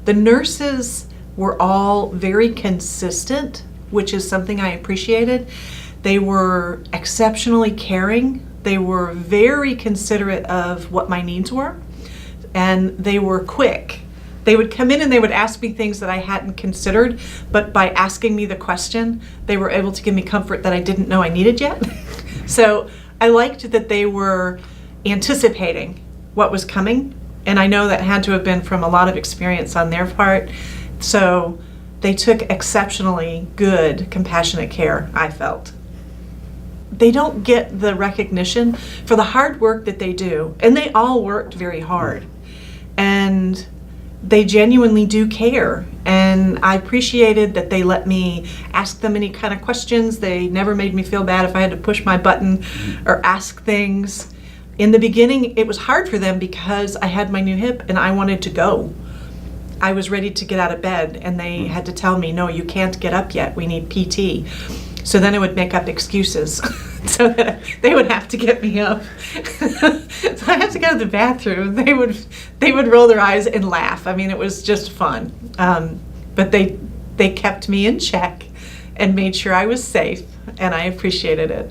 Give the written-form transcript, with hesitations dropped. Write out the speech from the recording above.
The nurses were all very consistent, which is something I appreciated. They were exceptionally caring. They were very considerate of what my needs were, and they were quick. They would come in and they would ask me things that I hadn't considered, but by asking me the question, they were able to give me comfort that I didn't know I needed yet. So I liked that they were anticipating what was coming, and I know that had to have been from a lot of experience on their part. So they took exceptionally good, compassionate care, I felt. They don't get the recognition for the hard work that they do, and they all worked very hard. And they genuinely do care, and I appreciated that they let me ask them any kind of questions. They never made me feel bad if I had to push my button or ask things. In the beginning, it was hard for them because I had my new hip and I wanted to go. I was ready to get out of bed, and they had to tell me, no, you can't get up yet, we need PT. So then I would make up excuses so that they would have to get me up. So I had to go to the bathroom. They would roll their eyes and laugh. I mean, it was just fun. But they kept me in check and made sure I was safe, and I appreciated it.